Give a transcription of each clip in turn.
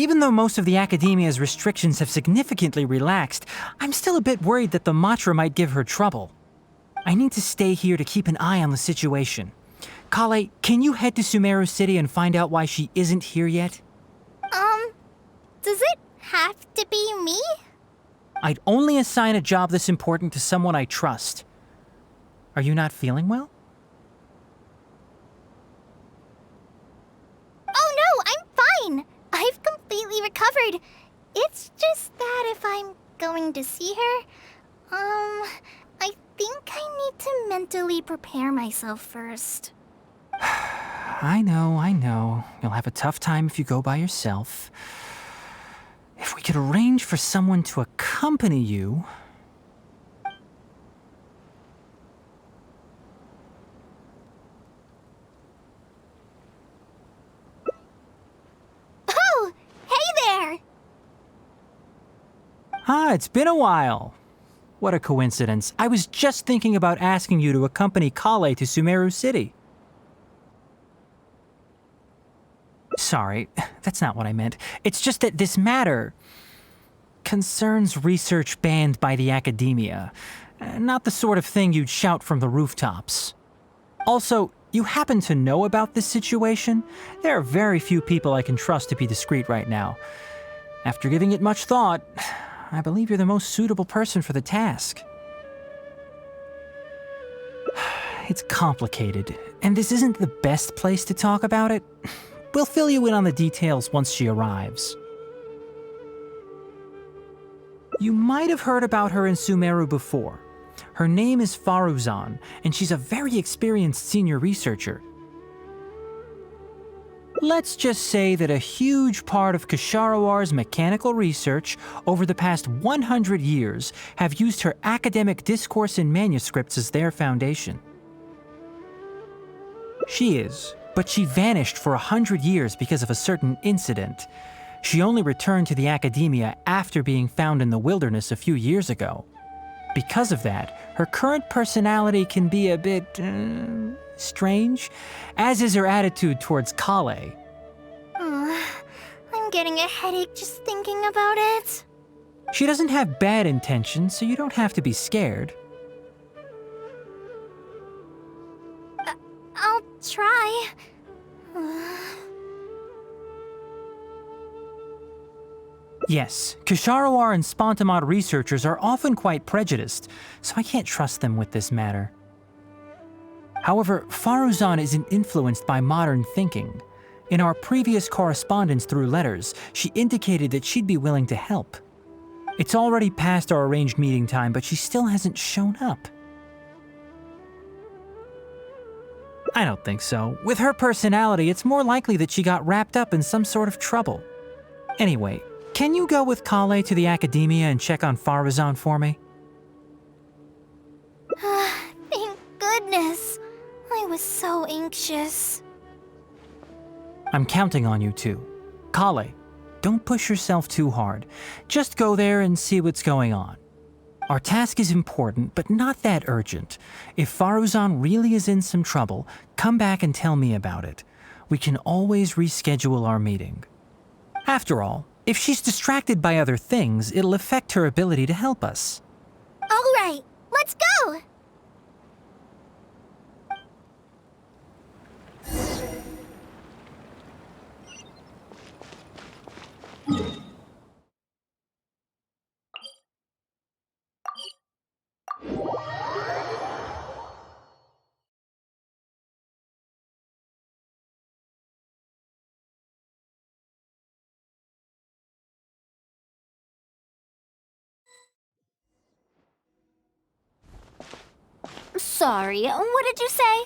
Even though most of the academia's restrictions have significantly relaxed, I'm still a bit worried that the Matra might give her trouble. I need to stay here to keep an eye on the situation. Kale, can you head to Sumeru City and find out why she isn't here yet? Does it have to be me? I'd only assign a job this important to someone I trust. Are you not feeling well? Oh no, I'm fine! I've completely recovered. It's just that if I'm going to see her, I think I need to mentally prepare myself first. I know. You'll have a tough time if you go by yourself. If we could arrange for someone to accompany you... Oh! Hey there! Ah, it's been a while. What a coincidence. I was just thinking about asking you to accompany Kale to Sumeru City. Sorry, that's not what I meant. It's just that this matter concerns research banned by the academia. Not the sort of thing you'd shout from the rooftops. Also, you happen to know about this situation? There are very few people I can trust to be discreet right now. After giving it much thought, I believe you're the most suitable person for the task. It's complicated, and this isn't the best place to talk about it. We'll fill you in on the details once she arrives. You might have heard about her in Sumeru before. Her name is Faruzan, and she's a very experienced senior researcher. Let's just say that a huge part of Ksharowar's mechanical research over the past 100 years have used her academic discourse and manuscripts as their foundation. She is, but she vanished for 100 years because of a certain incident. She only returned to the academia after being found in the wilderness a few years ago. Because of that, her current personality can be a bit strange, as is her attitude towards Kale. I'm getting a headache just thinking about it. She doesn't have bad intentions, so you don't have to be scared. I'll try. Yes, Ksharawar and Spontamod researchers are often quite prejudiced, so I can't trust them with this matter. However, Faruzan isn't influenced by modern thinking. In our previous correspondence through letters, she indicated that she'd be willing to help. It's already past our arranged meeting time, but she still hasn't shown up. I don't think so. With her personality, it's more likely that she got wrapped up in some sort of trouble. Anyway, can you go with Kale to the academia and check on Faruzan for me? Thank goodness. I was so anxious. I'm counting on you too. Kale, don't push yourself too hard. Just go there and see what's going on. Our task is important, but not that urgent. If Faruzan really is in some trouble, come back and tell me about it. We can always reschedule our meeting. After all, if she's distracted by other things, it'll affect her ability to help us. All right, let's go! Sorry, what did you say?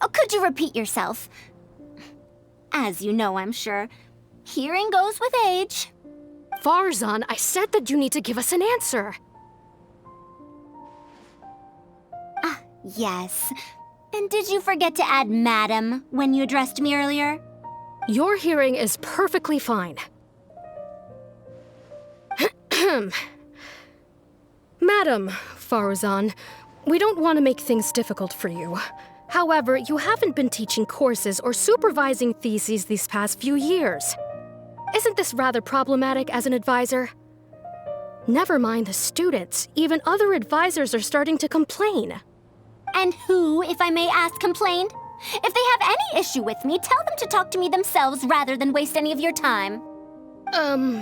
Oh, could you repeat yourself? As you know, I'm sure, hearing goes with age. Faruzan, I said that you need to give us an answer. Yes. And did you forget to add madam when you addressed me earlier? Your hearing is perfectly fine. Madam Faruzan, we don't want to make things difficult for you. However, you haven't been teaching courses or supervising theses these past few years. Isn't this rather problematic as an advisor? Never mind the students, even other advisors are starting to complain. And who, if I may ask, complained? If they have any issue with me, tell them to talk to me themselves rather than waste any of your time. You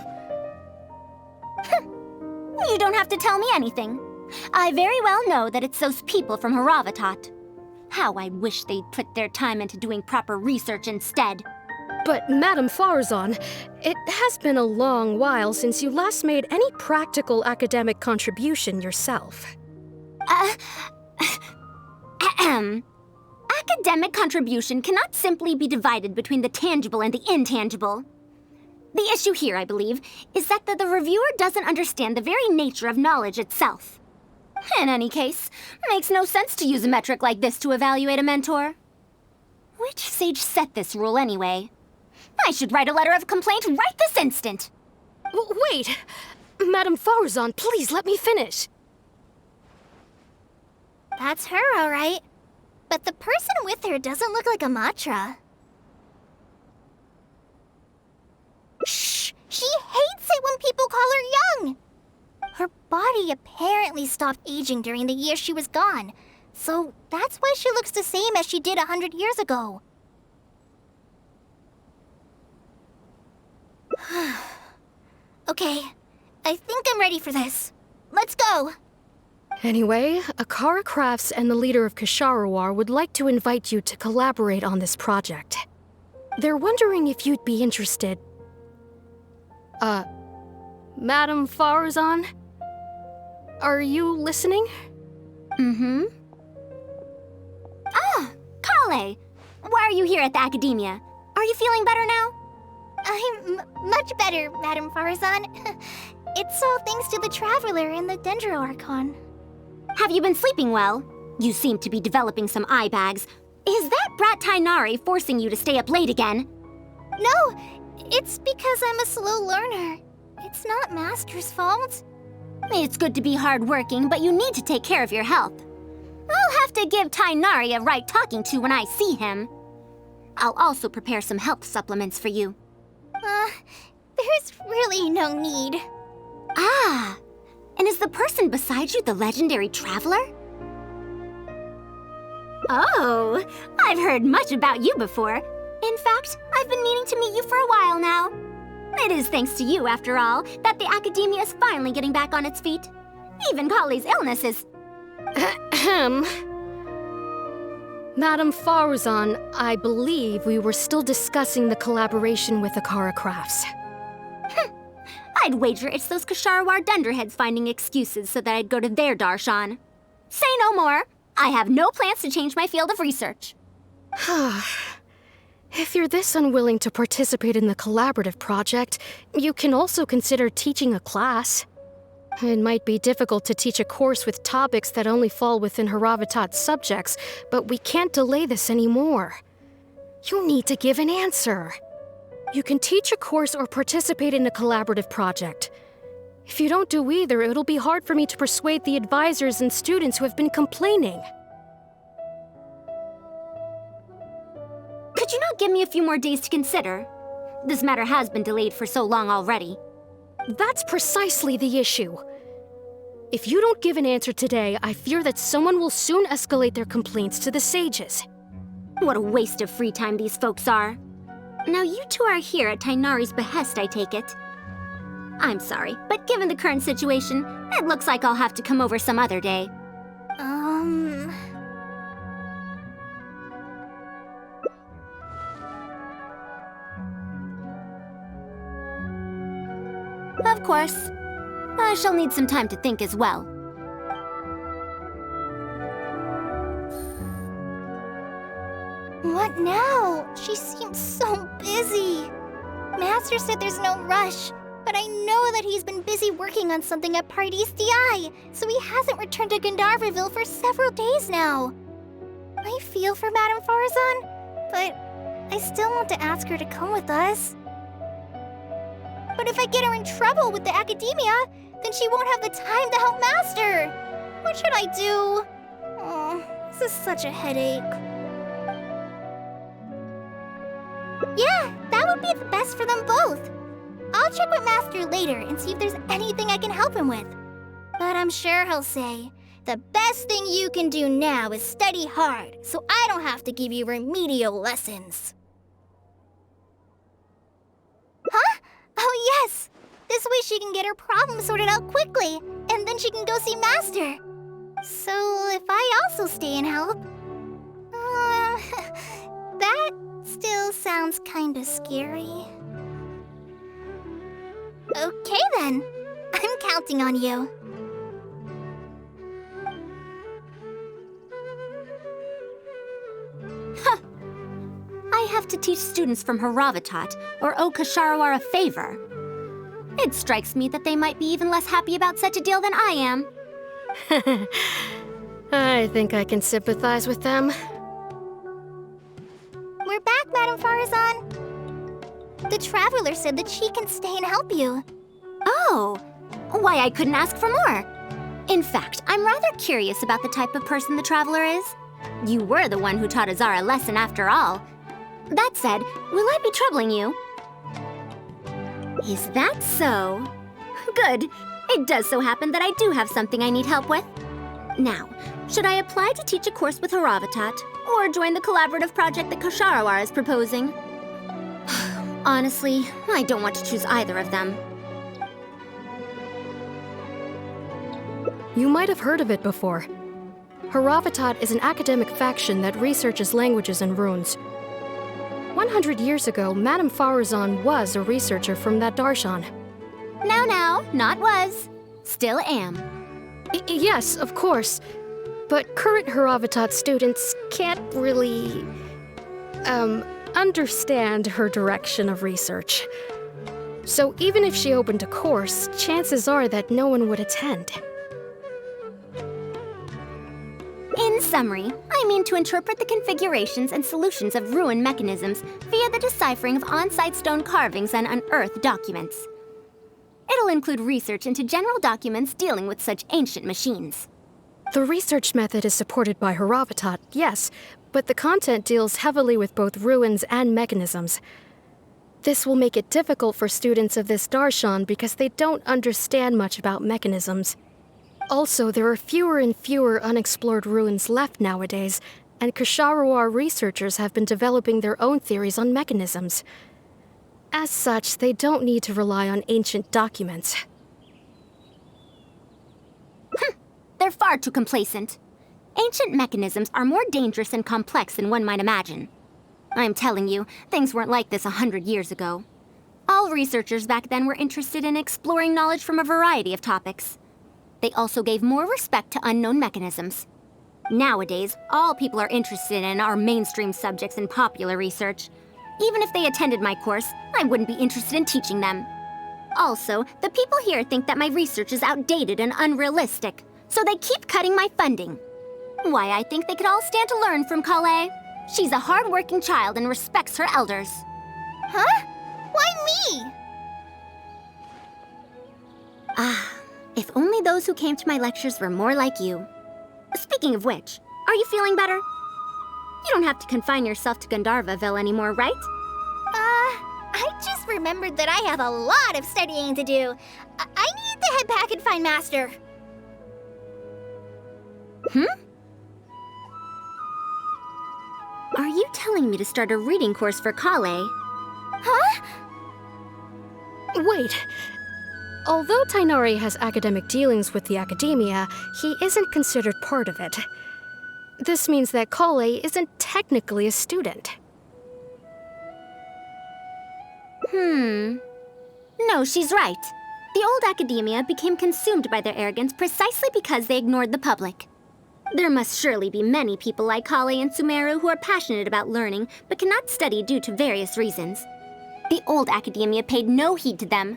don't have to tell me anything. I very well know that it's those people from Haravatat. How I wish they'd put their time into doing proper research instead. But, Madam Faruzan, it has been a long while since you last made any practical academic contribution yourself. Academic contribution cannot simply be divided between the tangible and the intangible. The issue here, I believe, is that the reviewer doesn't understand the very nature of knowledge itself. In any case, makes no sense to use a metric like this to evaluate a mentor. Which sage set this rule anyway? I should write a letter of complaint right this instant. Wait! Madam Faruzan, please let me finish. That's her, all right. But the person with her doesn't look like a Matra. Shh! She hates it when people call her young! Her body apparently stopped aging during the year she was gone. So that's why she looks the same as she did 100 years ago. Okay, I think I'm ready for this. Let's go! Anyway, Akara Crafts and the leader of Ksharawar would like to invite you to collaborate on this project. They're wondering if you'd be interested. Madam Faruzan? Are you listening? Mm-hmm. Ah, Kale! Why are you here at the Academia? Are you feeling better now? I'm much better, Madam Faruzan. It's all thanks to the Traveler and the Dendro Archon. Have you been sleeping well? You seem to be developing some eye bags. Is that brat Tainari forcing you to stay up late again? No, it's because I'm a slow learner. It's not Master's fault. It's good to be hardworking, but you need to take care of your health. I'll have to give Tainari a right talking to when I see him. I'll also prepare some health supplements for you. There's really no need. Ah, and is the person beside you the legendary Traveler? Oh, I've heard much about you before. In fact, I've been meaning to meet you for a while now. It is thanks to you, after all, that the Academia is finally getting back on its feet. Even Kale's illness is... Ahem. Madam Faruzan, I believe we were still discussing the collaboration with Akara Crafts. I'd wager it's those Ksharawar dunderheads finding excuses so that I'd go to their darshan. Say no more. I have no plans to change my field of research. If you're this unwilling to participate in the collaborative project, you can also consider teaching a class. It might be difficult to teach a course with topics that only fall within Haravatat's subjects, but we can't delay this anymore. You need to give an answer. You can teach a course or participate in a collaborative project. If you don't do either, it'll be hard for me to persuade the advisors and students who have been complaining. Could you not give me a few more days to consider? This matter has been delayed for so long already. That's precisely the issue. If you don't give an answer today, I fear that someone will soon escalate their complaints to the sages. What a waste of free time these folks are. Now you two are here at Tainari's behest, I take it. I'm sorry, but given the current situation, it looks like I'll have to come over some other day. Of course. I shall need some time to think as well. What now? She seems so busy. Master said there's no rush, but I know that he's been busy working on something at Paradise DI, so he hasn't returned to Gandharvaville for several days now. I feel for Madame Faruzan, but I still want to ask her to come with us. But if I get her in trouble with the Academia, then she won't have the time to help Master. What should I do? Oh, this is such a headache. Yeah, that would be the best for them both. I'll check with Master later and see if there's anything I can help him with. But I'm sure he'll say, the best thing you can do now is study hard, so I don't have to give you remedial lessons. Huh? Oh yes! This way she can get her problem sorted out quickly, and then she can go see Master. So if I also stay and help... that still sounds kinda scary. Okay then. I'm counting on you. I have to teach students from Haravatat or owe Kasharawar a favor. It strikes me that they might be even less happy about such a deal than I am. I think I can sympathize with them. We're back, Madam Faruzan. The Traveler said that she can stay and help you. Oh, why I couldn't ask for more. In fact, I'm rather curious about the type of person the Traveler is. You were the one who taught Azar a lesson after all. That said, will I be troubling you? Is that so? Good. It does so happen that I do have something I need help with. Now, should I apply to teach a course with Haravatat, or join the collaborative project that Kasharawar is proposing? Honestly, I don't want to choose either of them. You might have heard of it before. Haravatat is an academic faction that researches languages and runes. 100 years ago, Madame Faruzan was a researcher from that darshan. Now, not was. Still am. Yes, of course. But current Haravatat students can't really... understand her direction of research. So even if she opened a course, chances are that no one would attend. In summary, I mean to interpret the configurations and solutions of ruin mechanisms via the deciphering of on-site stone carvings and unearthed documents. It'll include research into general documents dealing with such ancient machines. The research method is supported by Haravatat, yes, but the content deals heavily with both ruins and mechanisms. This will make it difficult for students of this darshan because they don't understand much about mechanisms. Also, there are fewer and fewer unexplored ruins left nowadays, and Kasharawar researchers have been developing their own theories on mechanisms. As such, they don't need to rely on ancient documents. They're far too complacent. Ancient mechanisms are more dangerous and complex than one might imagine. I'm telling you, things weren't like this 100 years ago. All researchers back then were interested in exploring knowledge from a variety of topics. They also gave more respect to unknown mechanisms. Nowadays, all people are interested in are mainstream subjects in popular research. Even if they attended my course, I wouldn't be interested in teaching them. Also, the people here think that my research is outdated and unrealistic, so they keep cutting my funding. Why, I think they could all stand to learn from Kale. She's a hard-working child and respects her elders. Huh? Why me? If only those who came to my lectures were more like you. Speaking of which, are you feeling better? You don't have to confine yourself to Gandharvaville anymore, right? I just remembered that I have a lot of studying to do. I need to head back and find Master. Are you telling me to start a reading course for Kale? Huh? Wait. Although Tainari has academic dealings with the academia, he isn't considered part of it. This means that Kale isn't technically a student. No, she's right. The old academia became consumed by their arrogance precisely because they ignored the public. There must surely be many people like Kale and Sumeru who are passionate about learning but cannot study due to various reasons. The old academia paid no heed to them.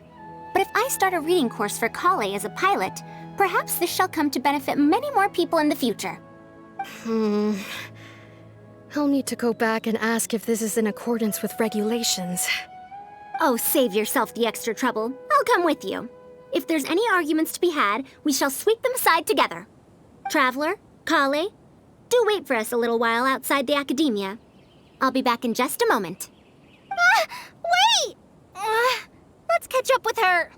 But if I start a reading course for Kale as a pilot, perhaps this shall come to benefit many more people in the future. I'll need to go back and ask if this is in accordance with regulations. Oh, save yourself the extra trouble. I'll come with you. If there's any arguments to be had, we shall sweep them aside together. Traveler, Kale, do wait for us a little while outside the academia. I'll be back in just a moment. Wait! Let's catch up with her!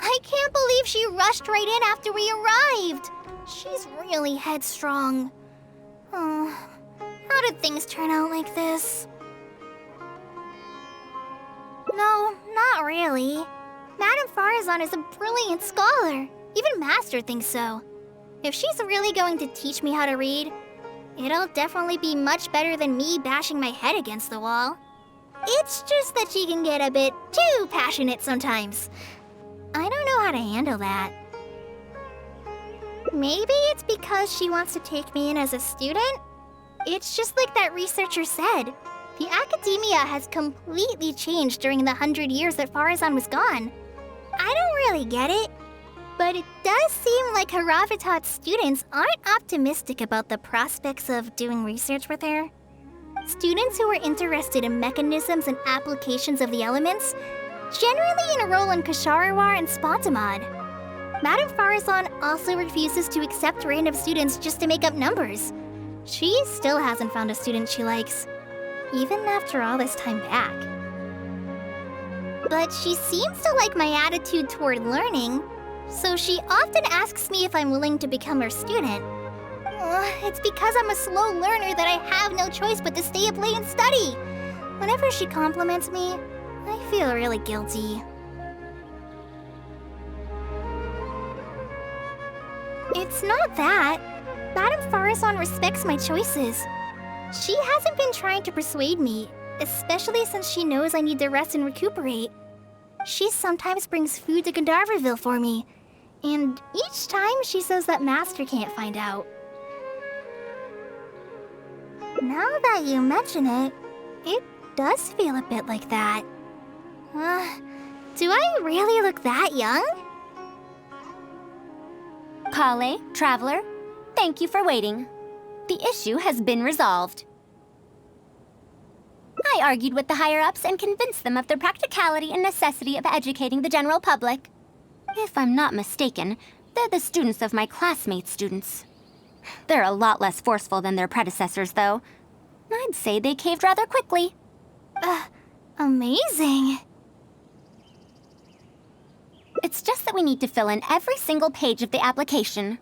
I can't believe she rushed right in after we arrived. She's really headstrong. Oh, how did things turn out like this? No, not really. Madame Faruzan is a brilliant scholar. Even Master thinks so. If she's really going to teach me how to read, it'll definitely be much better than me bashing my head against the wall. It's just that she can get a bit too passionate sometimes. I don't know how to handle that. Maybe it's because she wants to take me in as a student? It's just like that researcher said. The academia has completely changed during the 100 years that Faruzan was gone. I don't really get it, but it does seem like Haravitat's students aren't optimistic about the prospects of doing research with her. Students who are interested in mechanisms and applications of the elements generally enroll in Kasharawar and Spontamod. Madame Faruzan also refuses to accept random students just to make up numbers. She still hasn't found a student she likes, even after all this time back. But she seems to like my attitude toward learning, so she often asks me if I'm willing to become her student. It's because I'm a slow learner that I have no choice but to stay up late and study. Whenever she compliments me, I feel really guilty. It's not that. Madame Faruzan respects my choices. She hasn't been trying to persuade me, especially since she knows I need to rest and recuperate. She sometimes brings food to Gandharvaville for me, and each time she says that Master can't find out. Now that you mention it, it does feel a bit like that. Do I really look that young? Kale, Traveler, thank you for waiting. The issue has been resolved. I argued with the higher-ups and convinced them of the practicality and necessity of educating the general public. If I'm not mistaken, they're the students of my classmates' students. They're a lot less forceful than their predecessors, though. I'd say they caved rather quickly. Amazing. It's just that we need to fill in every single page of the application.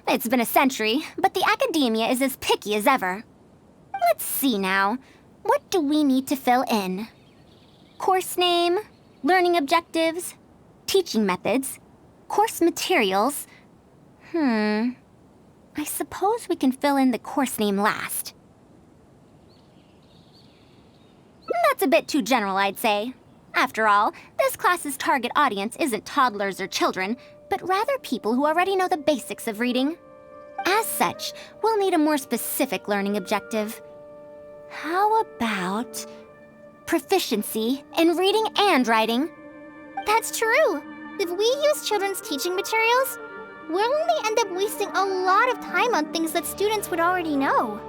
It's been a century, but the academia is as picky as ever. Let's see now. What do we need to fill in? Course name, learning objectives, teaching methods, course materials. I suppose we can fill in the course name last. That's a bit too general, I'd say. After all, this class's target audience isn't toddlers or children, but rather people who already know the basics of reading. As such, we'll need a more specific learning objective. How about proficiency in reading and writing? That's true. If we use children's teaching materials, we'll only end up wasting a lot of time on things that students would already know.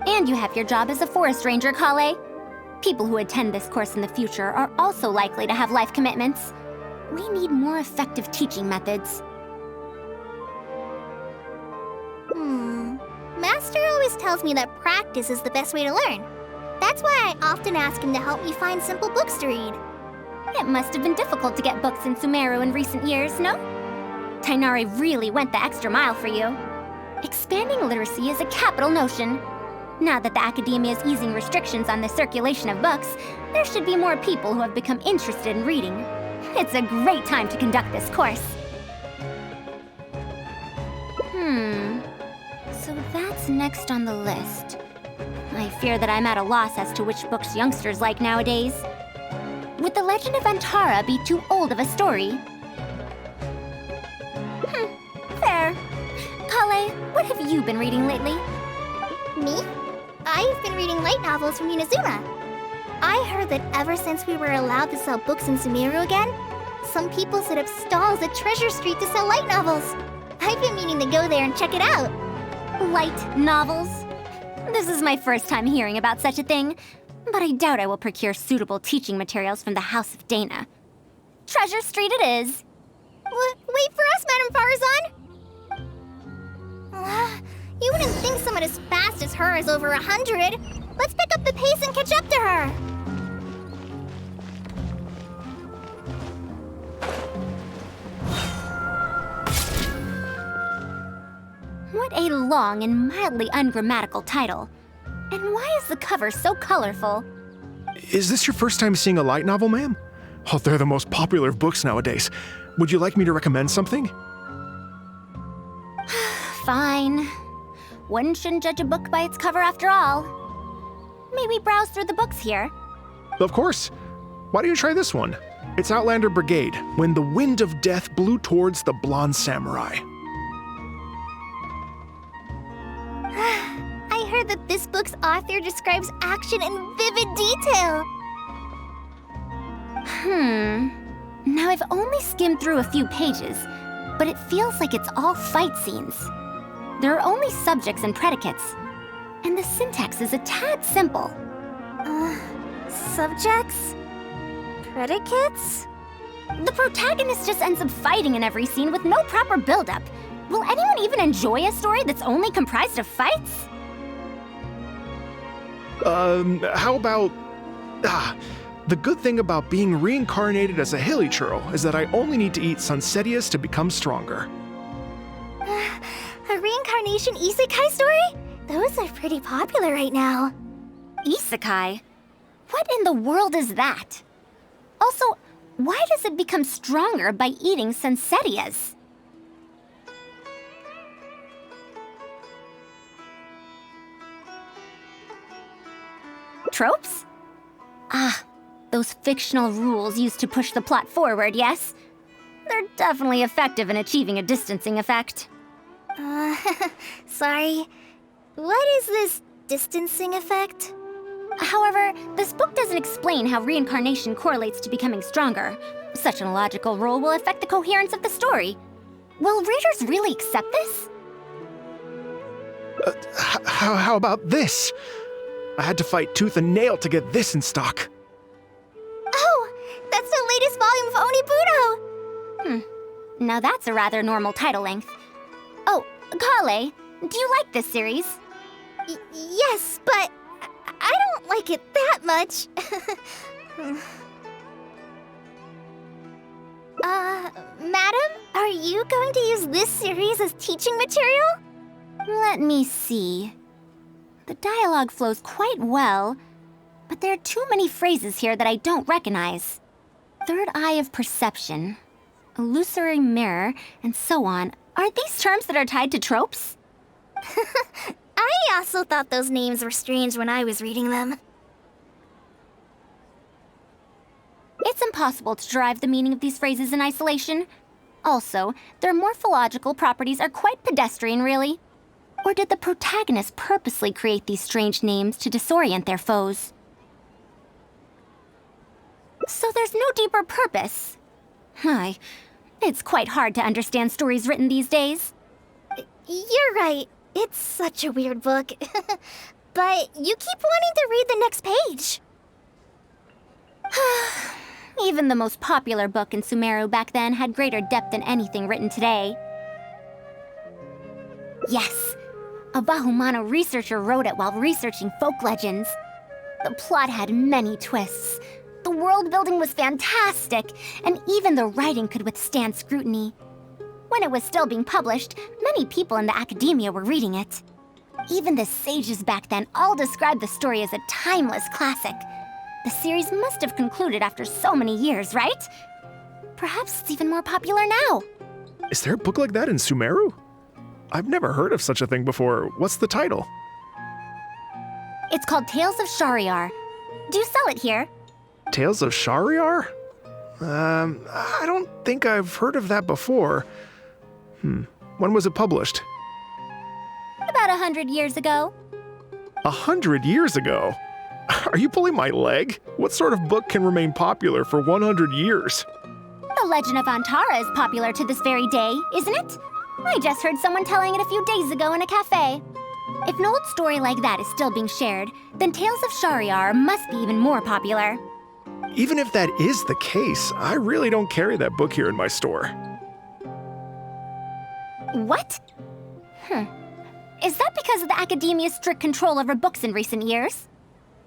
And you have your job as a forest ranger, Kale. People who attend this course in the future are also likely to have life commitments. We need more effective teaching methods. Master always tells me that practice is the best way to learn. That's why I often ask him to help me find simple books to read. It must have been difficult to get books in Sumeru in recent years, no? Tainari really went the extra mile for you. Expanding literacy is a capital notion. Now that the academia is easing restrictions on the circulation of books, there should be more people who have become interested in reading. It's a great time to conduct this course. So that's next on the list. I fear that I'm at a loss as to which books youngsters like nowadays. Would The Legend of Antara be too old of a story? Fair. Kale, what have you been reading lately? Me? I've been reading light novels from Inazuma. I heard that ever since we were allowed to sell books in Sumeru again, some people set up stalls at Treasure Street to sell light novels. I've been meaning to go there and check it out. Light novels? This is my first time hearing about such a thing, but I doubt I will procure suitable teaching materials from the House of Dana. Treasure Street it is. Wait for us, Madame Faruzan! You wouldn't think someone as fast as her is over 100. Let's pick up the pace and catch up to her! What a long and mildly ungrammatical title. And why is the cover so colorful? Is this your first time seeing a light novel, ma'am? Oh, they're the most popular of books nowadays. Would you like me to recommend something? Fine. One shouldn't judge a book by its cover after all. Maybe browse through the books here. Of course. Why don't you try this one? It's Outlander Brigade, When the Wind of Death Blew Towards the Blonde Samurai. I heard that this book's author describes action in vivid detail. Now I've only skimmed through a few pages, but it feels like it's all fight scenes. There are only subjects and predicates, and the syntax is a tad simple. Subjects? Predicates? The protagonist just ends up fighting in every scene with no proper build-up. Will anyone even enjoy a story that's only comprised of fights? How about... the good thing about being reincarnated as a hilly churl is that I only need to eat Sunsetias to become stronger. A reincarnation isekai story? Those are pretty popular right now. Isekai? What in the world is that? Also, why does it become stronger by eating Sunsetias? Tropes? Ah, those fictional rules used to push the plot forward, yes? They're definitely effective in achieving a distancing effect. Sorry. What is this distancing effect? However, this book doesn't explain how reincarnation correlates to becoming stronger. Such an illogical rule will affect the coherence of the story. Will readers really accept this? How about this? I had to fight tooth and nail to get this in stock. Oh, that's the latest volume of Onibudo! Now that's a rather normal title length. Oh, Kale, do you like this series? Yes, but I don't like it that much. Madam, are you going to use this series as teaching material? Let me see. The dialogue flows quite well, but there are too many phrases here that I don't recognize. Third eye of perception, illusory mirror, and so on. Are these terms that are tied to tropes? I also thought those names were strange when I was reading them. It's impossible to derive the meaning of these phrases in isolation. Also, their morphological properties are quite pedestrian, really. Or did the protagonist purposely create these strange names to disorient their foes? So there's no deeper purpose. It's quite hard to understand stories written these days. You're right. It's such a weird book. But you keep wanting to read the next page. Even the most popular book in Sumeru back then had greater depth than anything written today. Yes, a Bahumano researcher wrote it while researching folk legends. The plot had many twists. The world building was fantastic, and even the writing could withstand scrutiny. When it was still being published, many people in the academia were reading it. Even the sages back then all described the story as a timeless classic. The series must have concluded after so many years, right? Perhaps it's even more popular now. Is there a book like that in Sumeru? I've never heard of such a thing before. What's the title? It's called Tales of Shariar. Do you sell it here? Tales of Shariar? I don't think I've heard of that before. When was it published? About 100 years ago. 100 years ago? Are you pulling my leg? What sort of book can remain popular for 100 years? The Legend of Antara is popular to this very day, isn't it? I just heard someone telling it a few days ago in a cafe. If an old story like that is still being shared, then Tales of Shahryar must be even more popular. Even if that is the case, I really don't carry that book here in my store. What? Is that because of the Academia's strict control over books in recent years?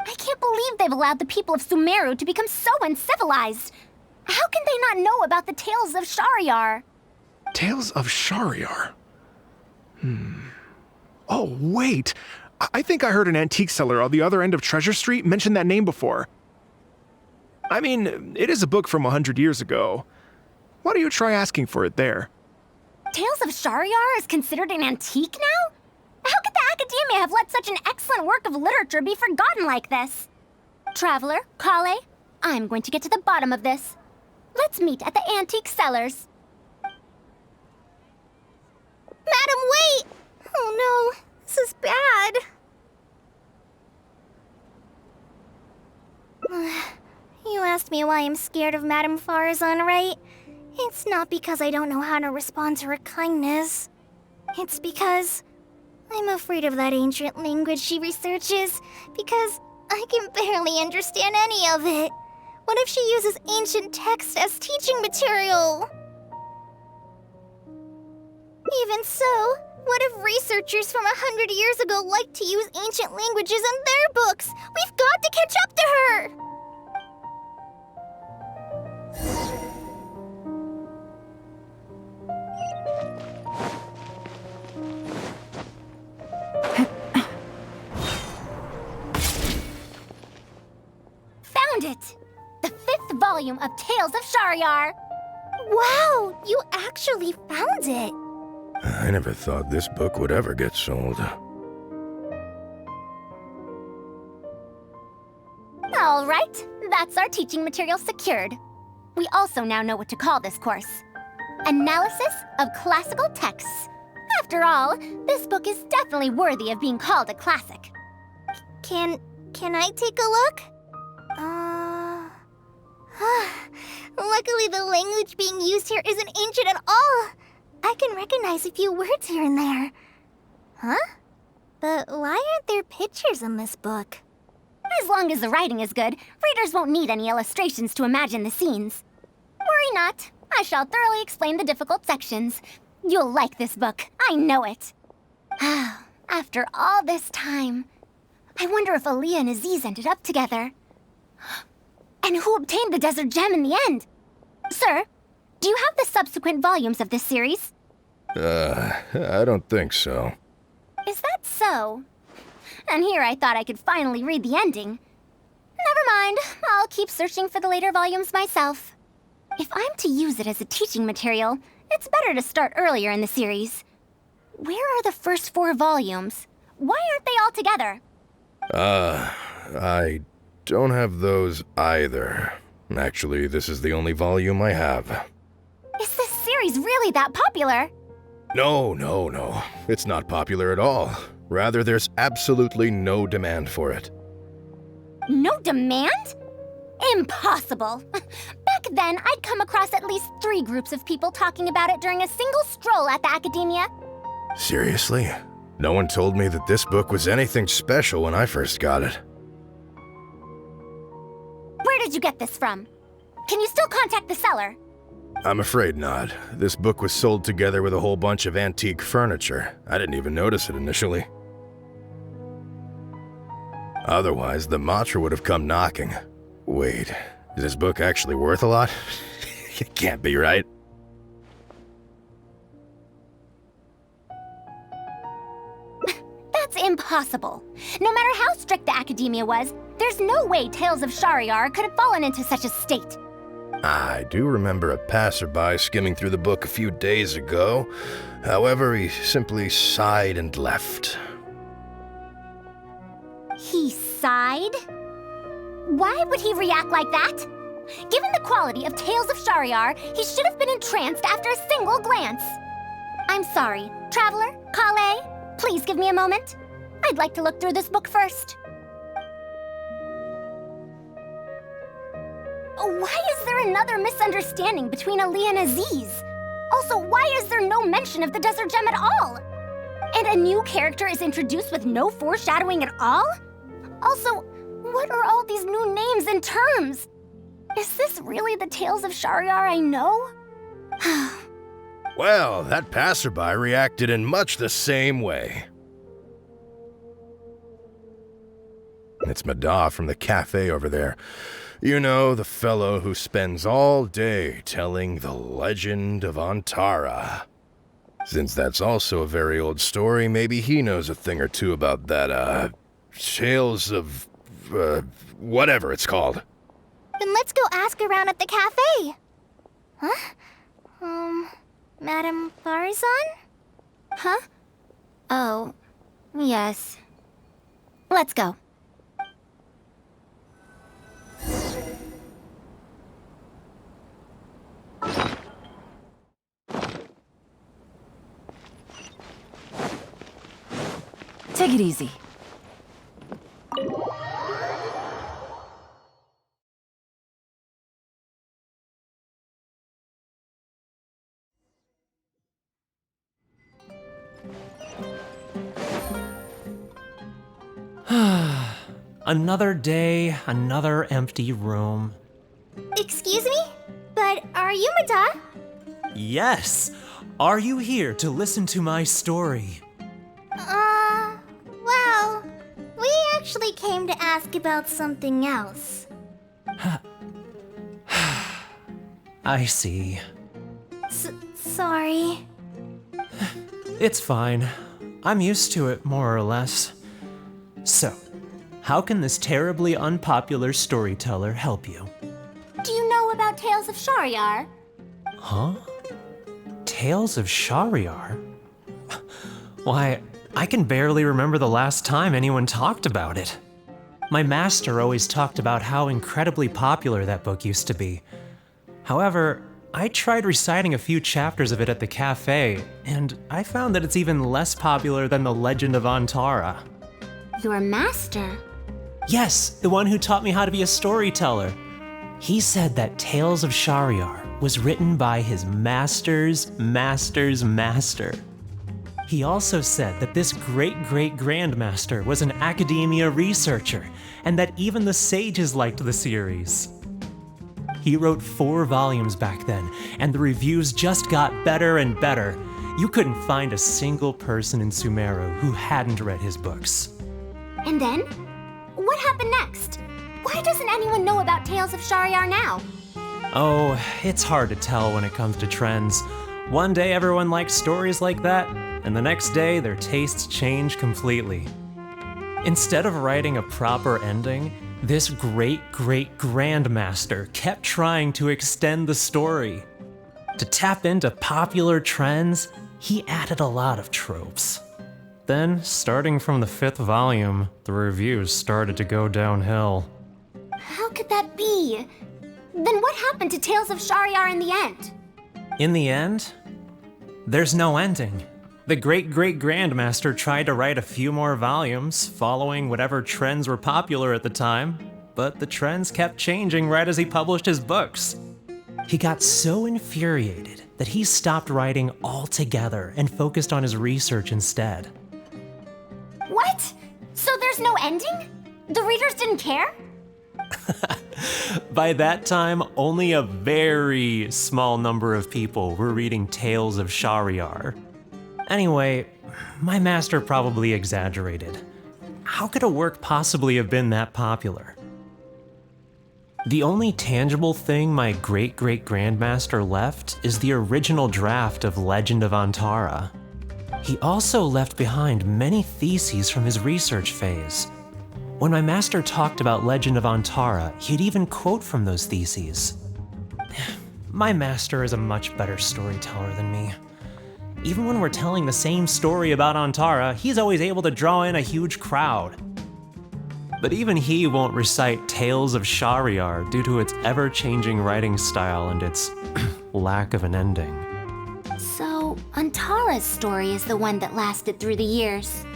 I can't believe they've allowed the people of Sumeru to become so uncivilized. How can they not know about the Tales of Shahryar? Tales of Shahryar? Oh, wait! I think I heard an antique seller on the other end of Treasure Street mention that name before. I mean, it is a book from 100 years ago. Why don't you try asking for it there? Tales of Shahryar is considered an antique now? How could the Academia have let such an excellent work of literature be forgotten like this? Traveler, Kale, I'm going to get to the bottom of this. Let's meet at the antique sellers. Madam, wait! Oh no, this is bad. You asked me why I'm scared of Madame Faruzan, right? It's not because I don't know how to respond to her kindness. It's because I'm afraid of that ancient language she researches, because I can barely understand any of it. What if she uses ancient texts as teaching material? Even so, what if researchers from 100 years ago like to use ancient languages in their books? We've got to catch up to her! Found it! The 5th volume of Tales of Shahryar! Wow, you actually found it! I never thought this book would ever get sold. All right, that's our teaching material secured. We also now know what to call this course. Analysis of Classical Texts. After all, this book is definitely worthy of being called a classic. Can I take a look? Luckily the language being used here isn't ancient at all. I can recognize a few words here and there. Huh? But why aren't there pictures in this book? As long as the writing is good, readers won't need any illustrations to imagine the scenes. Worry not, I shall thoroughly explain the difficult sections. You'll like this book, I know it. After all this time, I wonder if Aaliyah and Aziz ended up together. And who obtained the Desert Gem in the end? Sir, do you have the subsequent volumes of this series? I don't think so. Is that so? And here I thought I could finally read the ending. Never mind, I'll keep searching for the later volumes myself. If I'm to use it as a teaching material, it's better to start earlier in the series. Where are the first 4 volumes? Why aren't they all together? I don't have those either. Actually, this is the only volume I have. Is this series really that popular? No. It's not popular at all. Rather, there's absolutely no demand for it. No demand? Impossible. Back then, I'd come across at least 3 groups of people talking about it during a single stroll at the Academia. Seriously? No one told me that this book was anything special when I first got it. Where did you get this from? Can you still contact the seller? I'm afraid not. This book was sold together with a whole bunch of antique furniture. I didn't even notice it initially. Otherwise, the Matra would have come knocking. Wait, is this book actually worth a lot? It can't be, right? That's impossible. No matter how strict the Academia was, there's no way Tales of Shahryar could have fallen into such a state. I do remember a passerby skimming through the book a few days ago. However, he simply sighed and left. He sighed? Why would he react like that? Given the quality of Tales of Shahryar, he should have been entranced after a single glance. I'm sorry. Traveler, Kale, please give me a moment. I'd like to look through this book first. Why is there another misunderstanding between Ali and Aziz? Also, why is there no mention of the Desert Gem at all? And a new character is introduced with no foreshadowing at all? Also, what are all these new names and terms? Is this really the Tales of Shahryar I know? Well, that passerby reacted in much the same way. It's Mada from the cafe over there. You know, the fellow who spends all day telling the legend of Antara. Since that's also a very old story, maybe he knows a thing or two about that, Tales of, whatever it's called. Then let's go ask around at the cafe. Huh? Madam Faruzan? Huh? Oh, yes. Let's go. Take it easy. Another day, another empty room. Excuse me? But are you Mada? Yes! Are you here to listen to my story? Well, we actually came to ask about something else. I see. Sorry. It's fine. I'm used to it, more or less. So, how can this terribly unpopular storyteller help you? Do you know about Tales of Shahryar? Huh? Tales of Shahryar? Why, I can barely remember the last time anyone talked about it. My master always talked about how incredibly popular that book used to be. However, I tried reciting a few chapters of it at the cafe, and I found that it's even less popular than the Legend of Antara. Your master? Yes, the one who taught me how to be a storyteller. He said that Tales of Shahryar was written by his master's master's master. He also said that this great-great-grandmaster was an academia researcher, and that even the sages liked the series. He wrote 4 volumes back then, and the reviews just got better and better. You couldn't find a single person in Sumeru who hadn't read his books. And then? What happened next? Why doesn't anyone know about Tales of Shahryar now? Oh, it's hard to tell when it comes to trends. One day everyone likes stories like that, and the next day their tastes change completely. Instead of writing a proper ending, this great-great-grandmaster kept trying to extend the story. To tap into popular trends, he added a lot of tropes. Then, starting from the 5th volume, the reviews started to go downhill. How could that be? Then what happened to Tales of Shahryar in the end? In the end, there's no ending. The great-great-grandmaster tried to write a few more volumes, following whatever trends were popular at the time, but the trends kept changing right as he published his books. He got so infuriated that he stopped writing altogether and focused on his research instead. What? So there's no ending? The readers didn't care? By that time, only a very small number of people were reading Tales of Shahryar. Anyway, my master probably exaggerated. How could a work possibly have been that popular? The only tangible thing my great-great-grandmaster left is the original draft of Legend of Antara. He also left behind many theses from his research phase. When my master talked about Legend of Antara, he'd even quote from those theses. My master is a much better storyteller than me. Even when we're telling the same story about Antara, he's always able to draw in a huge crowd. But even he won't recite Tales of Shahryar due to its ever-changing writing style and its lack of an ending. So, Antara's story is the one that lasted through the years.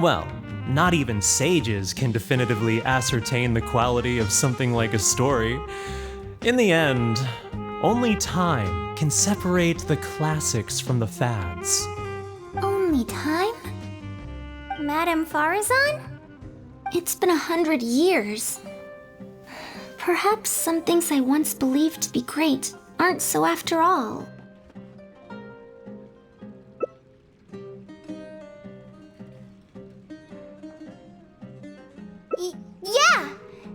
Well, Not even sages can definitively ascertain the quality of something like a story. In the end, only time can separate the classics from the fads. Only time? Madam Faruzan? It's been 100 years. Perhaps some things I once believed to be great aren't so after all. Yeah!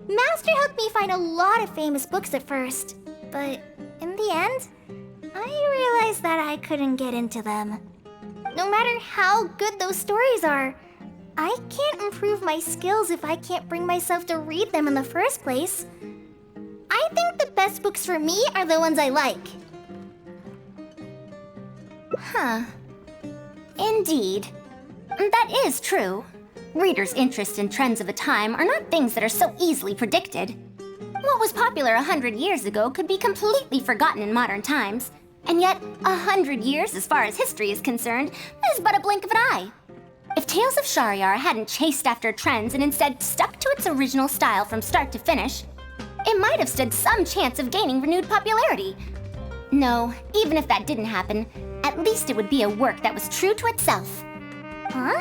Master helped me find a lot of famous books at first, but in the end, I realized that I couldn't get into them. No matter how good those stories are, I can't improve my skills if I can't bring myself to read them in the first place. I think the best books for me are the ones I like. Huh. Indeed. That is true. Readers' interest in trends of a time are not things that are so easily predicted. What was popular 100 years ago could be completely forgotten in modern times. And yet, 100 years, as far as history is concerned, is but a blink of an eye. If Tales of Shahryar hadn't chased after trends and instead stuck to its original style from start to finish, it might have stood some chance of gaining renewed popularity. No, even if that didn't happen, at least it would be a work that was true to itself. Huh?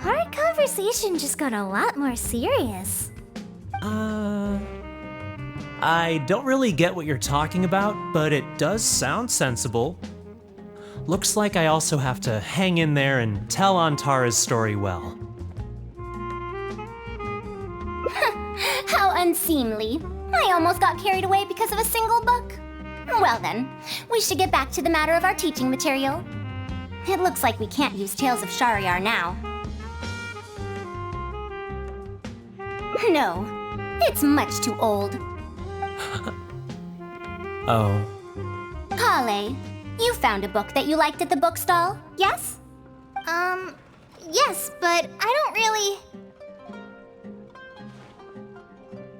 Our conversation just got a lot more serious. I don't really get what you're talking about, but it does sound sensible. Looks like I also have to hang in there and tell Antara's story well. How unseemly. I almost got carried away because of a single book. Well then, we should get back to the matter of our teaching material. It looks like we can't use Tales of Shahryar now. No, it's much too old. Oh. Kale, you found a book that you liked at the bookstall, yes? Yes, but I don't really...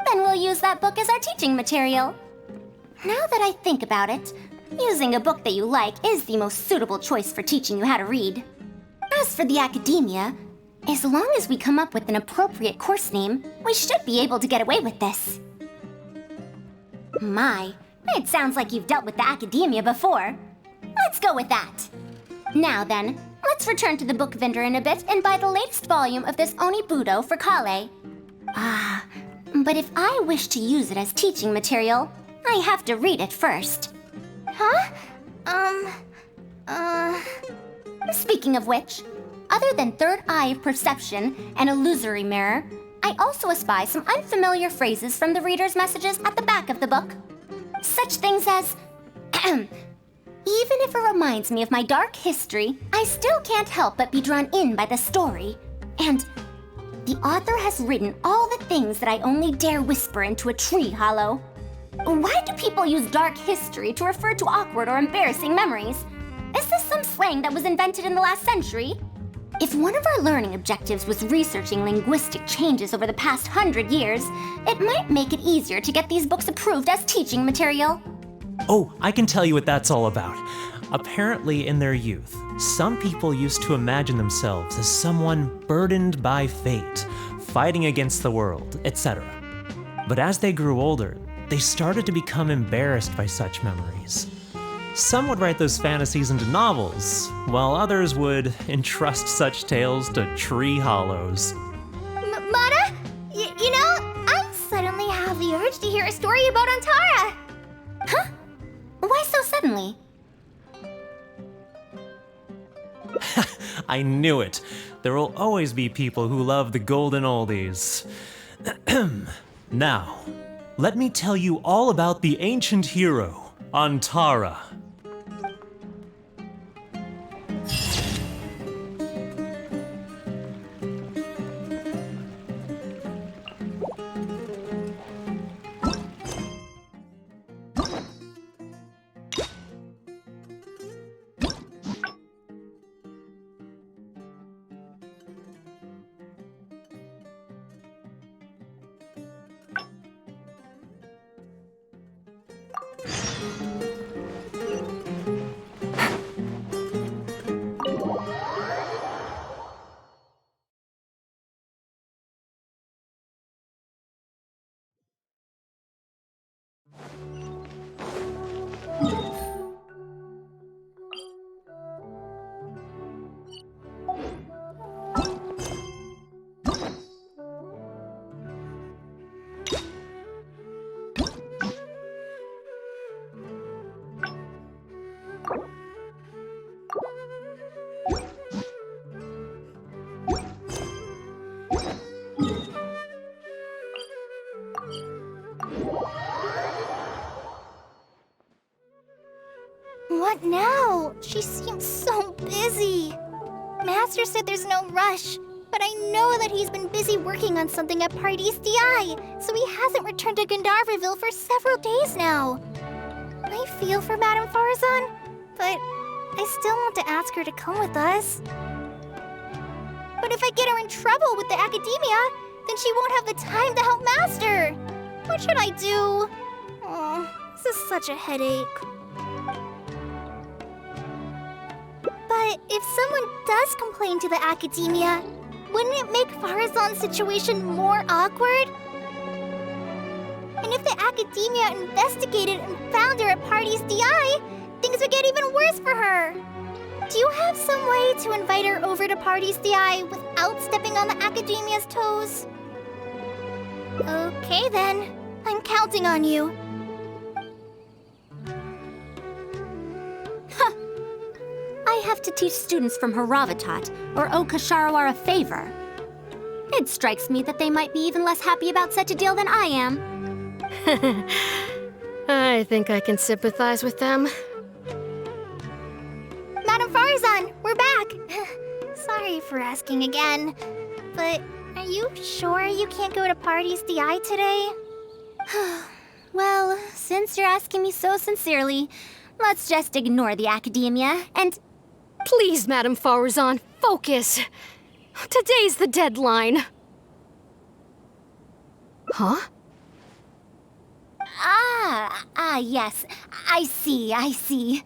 Then we'll use that book as our teaching material. Now that I think about it, using a book that you like is the most suitable choice for teaching you how to read. As for the academia, as long as we come up with an appropriate course name, we should be able to get away with this. My, it sounds like you've dealt with the academia before. Let's go with that. Now then, let's return to the book vendor in a bit and buy the latest volume of this Onibudo for Kale. But if I wish to use it as teaching material, I have to read it first. Huh? Speaking of which, other than third eye of perception and illusory mirror, I also espy some unfamiliar phrases from the reader's messages at the back of the book. Such things as, even if it reminds me of my dark history, I still can't help but be drawn in by the story. And the author has written all the things that I only dare whisper into a tree hollow. Why do people use dark history to refer to awkward or embarrassing memories? Is this some slang that was invented in the last century? If one of our learning objectives was researching linguistic changes over the past 100 years, it might make it easier to get these books approved as teaching material. Oh, I can tell you what that's all about. Apparently, in their youth, some people used to imagine themselves as someone burdened by fate, fighting against the world, etc. But as they grew older, they started to become embarrassed by such memories. Some would write those fantasies into novels, while others would entrust such tales to tree hollows. Mata? You know, I suddenly have the urge to hear a story about Antara. Huh? Why so suddenly? I knew it. There will always be people who love the golden oldies. Now, let me tell you all about the ancient hero, Antara. What now? She seems so busy. Master said there's no rush, but I know that he's been busy working on something at Parties DI, so he hasn't returned to Gandharville for several days now. I feel for Madame Faruzan, but I still want to ask her to come with us. But if I get her in trouble with the academia, then she won't have the time to help Master. What should I do? Oh, this is such a headache. But if someone does complain to the academia, wouldn't it make Faruzan's situation more awkward? And if the academia investigated and found her at Parties DI, things would get even worse for her. Do you have some way to invite her over to Parties DI without stepping on the academia's toes? Okay then, I'm counting on you. I have to teach students from Haravatat or Okasharawar a favor. It strikes me that they might be even less happy about such a deal than I am. I think I can sympathize with them. Madame Faruzan, we're back! Sorry for asking again, but are you sure you can't go to Parties DI today? Well, since you're asking me so sincerely, let's just ignore the academia and... Please, Madame Faruzan, focus. Today's the deadline. Huh? Yes. I see.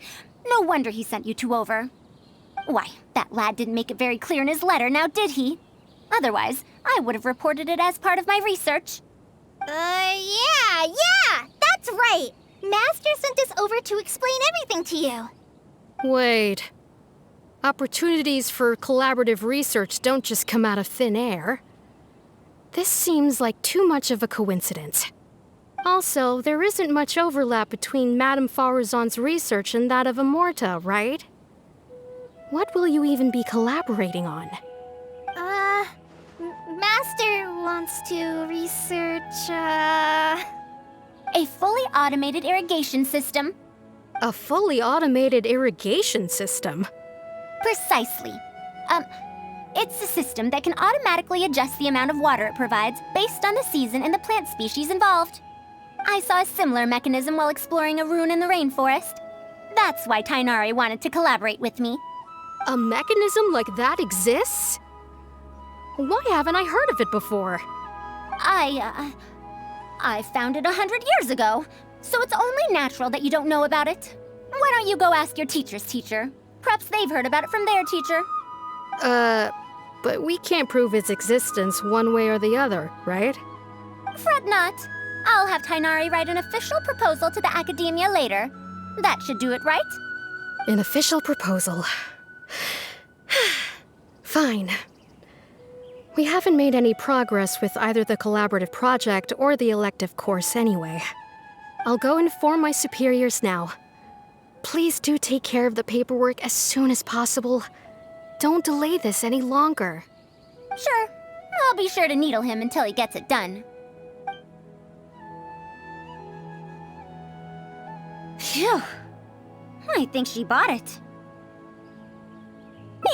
No wonder he sent you two over. Why, that lad didn't make it very clear in his letter, now did he? Otherwise, I would have reported it as part of my research. Yeah, that's right! Master sent us over to explain everything to you. Wait. Opportunities for collaborative research don't just come out of thin air. This seems like too much of a coincidence. Also, there isn't much overlap between Madame Faruzan's research and that of Amorta, right? What will you even be collaborating on? Master wants to research, A fully automated irrigation system. A fully automated irrigation system? Precisely. It's a system that can automatically adjust the amount of water it provides based on the season and the plant species involved. I saw a similar mechanism while exploring a rune in the rainforest. That's why Tainari wanted to collaborate with me. A mechanism like that exists? Why haven't I heard of it before? I found it 100 years ago, so it's only natural that you don't know about it. Why don't you go ask your teacher's teacher? Perhaps they've heard about it from their teacher. But we can't prove its existence one way or the other, right? Fret not. I'll have Tainari write an official proposal to the academia later. That should do it, right? An official proposal. Fine. We haven't made any progress with either the collaborative project or the elective course anyway. I'll go inform my superiors now. Please do take care of the paperwork as soon as possible. Don't delay this any longer. Sure. I'll be sure to needle him until he gets it done. Phew. I think she bought it.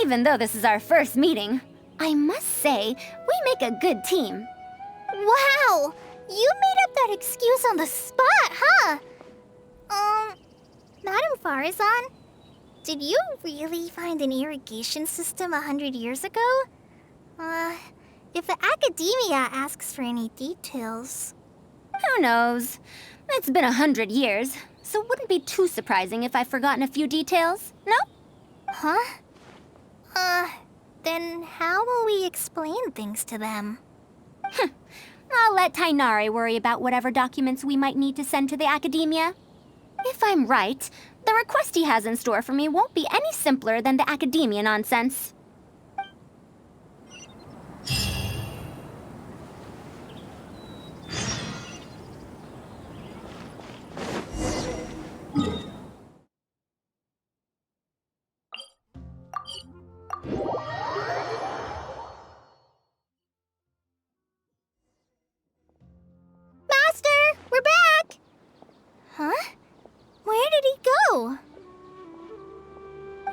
Even though this is our first meeting, I must say, we make a good team. Wow! You made up that excuse on the spot, huh? Madame Faruzan, did you really find an irrigation system 100 years ago? If the academia asks for any details... Who knows? It's been 100 years, so it wouldn't be too surprising if I've forgotten a few details, no? Huh? Then how will we explain things to them? I'll let Tainari worry about whatever documents we might need to send to the academia. If I'm right, the request he has in store for me won't be any simpler than the academia nonsense. Master, we're back! Huh? Where did he go?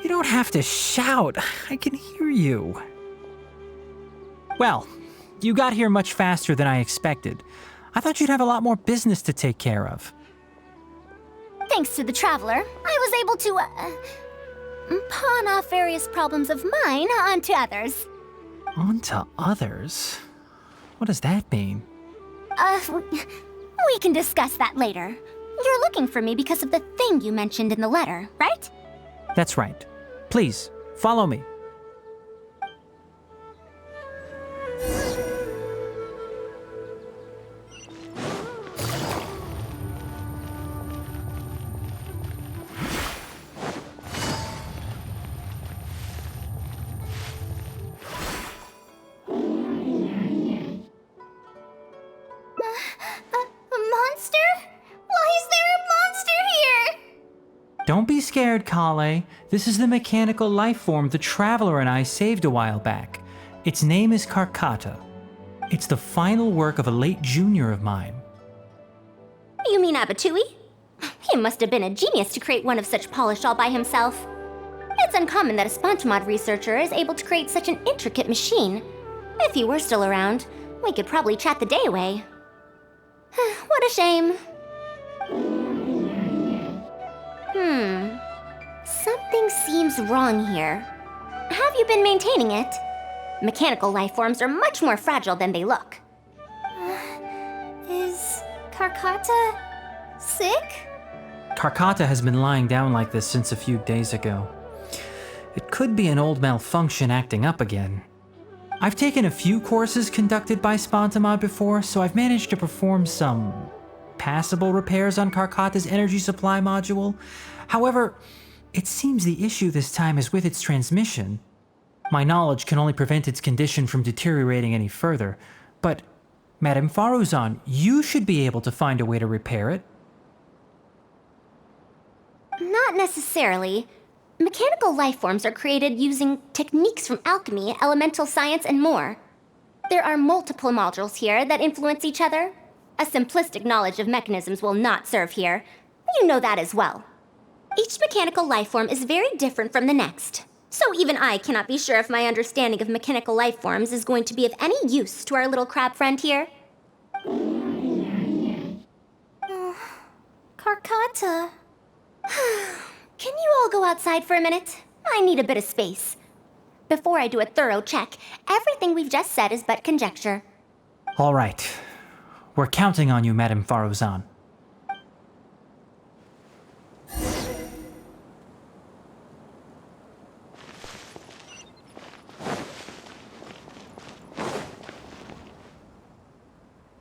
You don't have to shout. I can hear you. Well, you got here much faster than I expected. I thought you'd have a lot more business to take care of. Thanks to the Traveler, I was able to, pawn off various problems of mine onto others. On to others? What does that mean? We can discuss that later. You're looking for me because of the thing you mentioned in the letter, right? That's right. Please, follow me. A monster? Why is there a monster here? Don't be scared, Kale. This is the mechanical life form the Traveler and I saved a while back. Its name is Karkata. It's the final work of a late junior of mine. You mean Abatui? He must have been a genius to create one of such polish all by himself. It's uncommon that a Spontamod researcher is able to create such an intricate machine. If he were still around, we could probably chat the day away. What a shame. Something seems wrong here. Have you been maintaining it? Mechanical life forms are much more fragile than they look. Is Karkata sick? Karkata has been lying down like this since a few days ago. It could be an old malfunction acting up again. I've taken a few courses conducted by Spontamod before, so I've managed to perform some passable repairs on Karkata's energy supply module. However, it seems the issue this time is with its transmission. My knowledge can only prevent its condition from deteriorating any further, but Madame Faruzan, you should be able to find a way to repair it. Not necessarily. Mechanical life forms are created using techniques from alchemy, elemental science, and more. There are multiple modules here that influence each other. A simplistic knowledge of mechanisms will not serve here. You know that as well. Each mechanical life form is very different from the next. So even I cannot be sure if my understanding of mechanical life forms is going to be of any use to our little crab friend here. Karkata. Can you all go outside for a minute? I need a bit of space. Before I do a thorough check, everything we've just said is but conjecture. All right. We're counting on you, Madame Faruzan.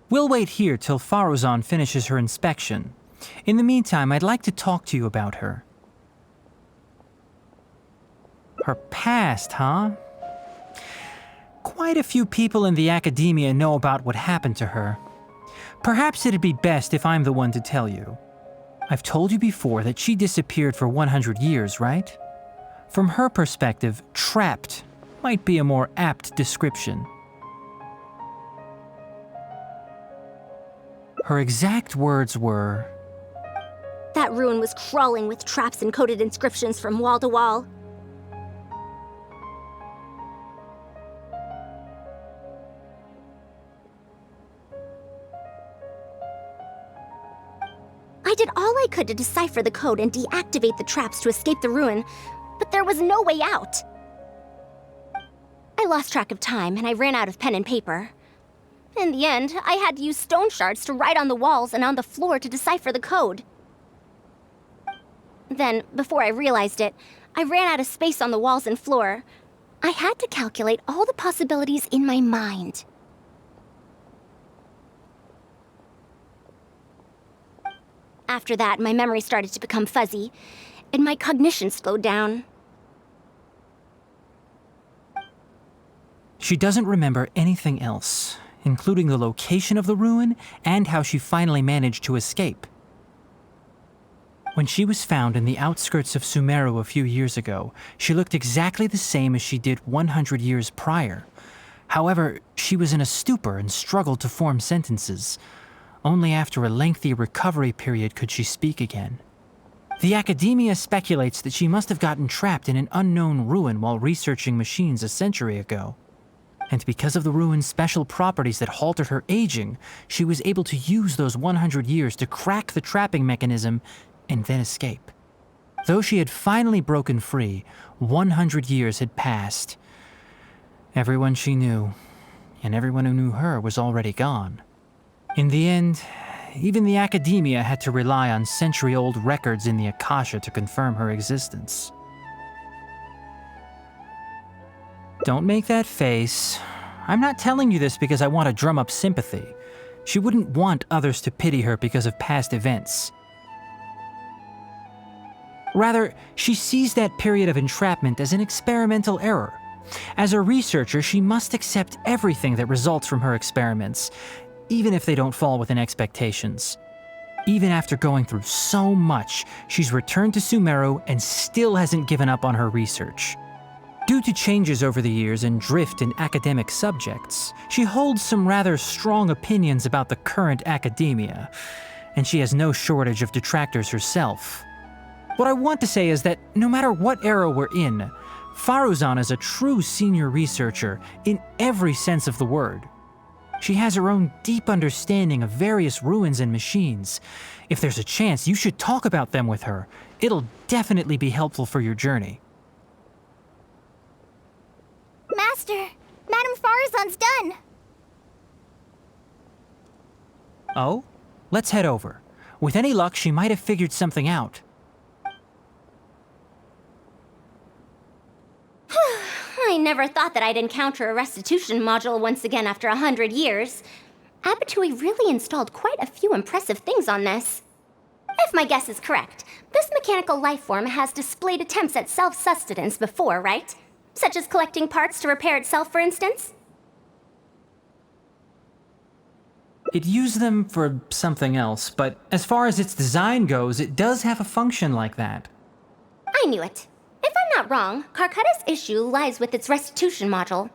We'll wait here till Faruzan finishes her inspection. In the meantime, I'd like to talk to you about her. Her past, huh? Quite a few people in the academia know about what happened to her. Perhaps it'd be best if I'm the one to tell you. I've told you before that she disappeared for 100 years, right? From her perspective, trapped might be a more apt description. Her exact words were, That ruin was crawling with traps and coded inscriptions from wall to wall. I did all I could to decipher the code and deactivate the traps to escape the ruin, but there was no way out. I lost track of time and I ran out of pen and paper. In the end, I had to use stone shards to write on the walls and on the floor to decipher the code. Then, before I realized it, I ran out of space on the walls and floor. I had to calculate all the possibilities in my mind. After that, my memory started to become fuzzy, and my cognition slowed down. She doesn't remember anything else, including the location of the ruin and how she finally managed to escape. When she was found in the outskirts of Sumeru a few years ago, she looked exactly the same as she did 100 years prior. However, she was in a stupor and struggled to form sentences. Only after a lengthy recovery period could she speak again. The Academia speculates that she must have gotten trapped in an unknown ruin while researching machines a century ago. And because of the ruin's special properties that halted her aging, she was able to use those 100 years to crack the trapping mechanism and then escape. Though she had finally broken free, 100 years had passed. Everyone she knew, and everyone who knew her, was already gone. In the end, even the Academia had to rely on century-old records in the Akasha to confirm her existence. Don't make that face. I'm not telling you this because I want to drum up sympathy. She wouldn't want others to pity her because of past events. Rather, she sees that period of entrapment as an experimental error. As a researcher, she must accept everything that results from her experiments, even if they don't fall within expectations. Even after going through so much, she's returned to Sumeru and still hasn't given up on her research. Due to changes over the years and drift in academic subjects, she holds some rather strong opinions about the current academia, and she has no shortage of detractors herself. What I want to say is that no matter what era we're in, Faruzan is a true senior researcher in every sense of the word. She has her own deep understanding of various ruins and machines. If there's a chance, you should talk about them with her. It'll definitely be helpful for your journey. Master, Madame Faruzan's done. Oh? Let's head over. With any luck, she might have figured something out. I never thought that I'd encounter a restitution module once again after 100 years. Abatui really installed quite a few impressive things on this. If my guess is correct, this mechanical life form has displayed attempts at self-sustenance before, right? Such as collecting parts to repair itself, for instance? It used them for something else, but as far as its design goes, it does have a function like that. I knew it. If I'm not wrong, Karkata's issue lies with its restitution module.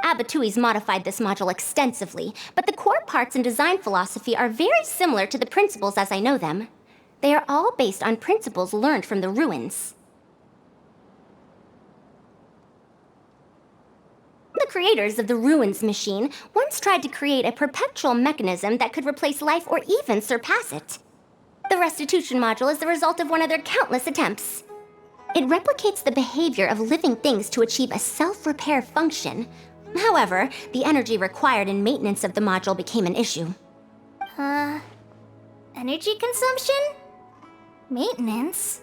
Abatui's modified this module extensively, but the core parts and design philosophy are very similar to the principles as I know them. They are all based on principles learned from the ruins. The creators of the Ruins machine once tried to create a perpetual mechanism that could replace life or even surpass it. The restitution module is the result of one of their countless attempts. It replicates the behavior of living things to achieve a self-repair function. However, the energy required in maintenance of the module became an issue. Energy consumption? Maintenance?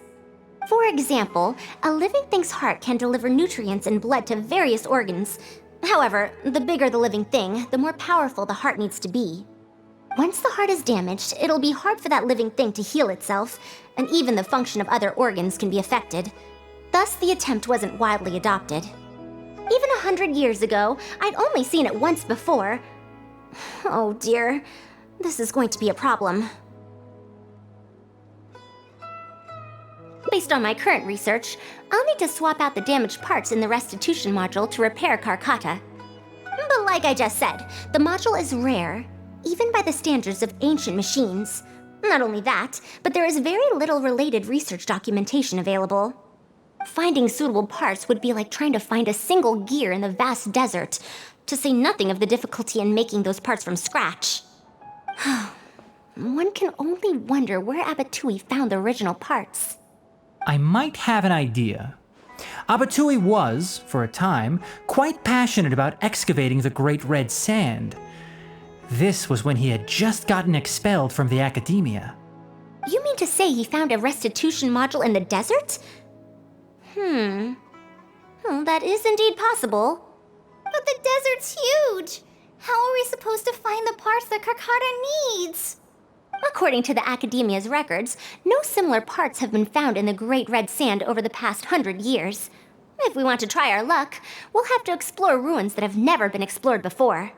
For example, a living thing's heart can deliver nutrients and blood to various organs. However, the bigger the living thing, the more powerful the heart needs to be. Once the heart is damaged, it'll be hard for that living thing to heal itself, and even the function of other organs can be affected. Thus, the attempt wasn't widely adopted. Even 100 years ago, I'd only seen it once before. Oh dear, this is going to be a problem. Based on my current research, I'll need to swap out the damaged parts in the restitution module to repair Karkata. But like I just said, the module is rare, even by the standards of ancient machines. Not only that, but there is very little related research documentation available. Finding suitable parts would be like trying to find a single gear in the vast desert, to say nothing of the difficulty in making those parts from scratch. One can only wonder where Abatui found the original parts. I might have an idea. Abatui was, for a time, quite passionate about excavating the Great Red Sand. This was when he had just gotten expelled from the Academia. You mean to say he found a restitution module in the desert? Well, that is indeed possible. But the desert's huge! How are we supposed to find the parts that Karkata needs? According to the Academia's records, no similar parts have been found in the Great Red Sand over the past 100 years. If we want to try our luck, we'll have to explore ruins that have never been explored before.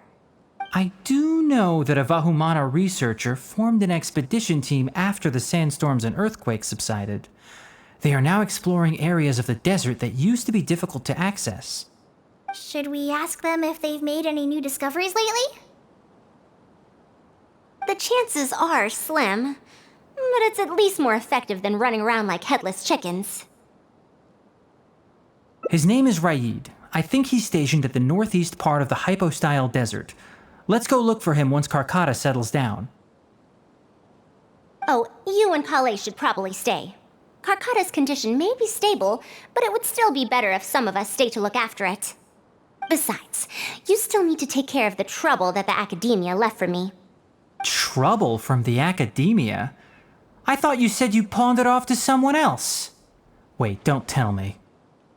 I do know that a Vahumana researcher formed an expedition team after the sandstorms and earthquakes subsided. They are now exploring areas of the desert that used to be difficult to access. Should we ask them if they've made any new discoveries lately? The chances are slim, but it's at least more effective than running around like headless chickens. His name is Raid. I think he's stationed at the northeast part of the Hypostyle Desert. Let's go look for him once Karkata settles down. Oh, you and Kale should probably stay. Karkata's condition may be stable, but it would still be better if some of us stay to look after it. Besides, you still need to take care of the trouble that the Academia left for me. Trouble from the Academia? I thought you said you pawned it off to someone else. Wait, don't tell me.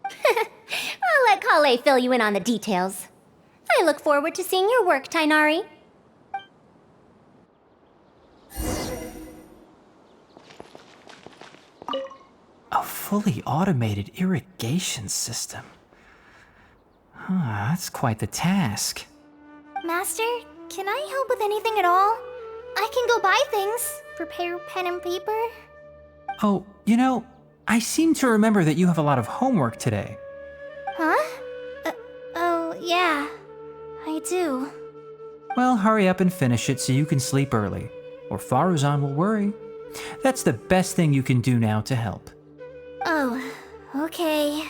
I'll let Kale fill you in on the details. I look forward to seeing your work, Tainari. A fully automated irrigation system. That's quite the task. Master, can I help with anything at all? I can go buy things, prepare pen and paper. Oh, I seem to remember that you have a lot of homework today. Huh? Oh, yeah. I do. Well, hurry up and finish it so you can sleep early, or Faruzan will worry. That's the best thing you can do now to help. Oh, okay.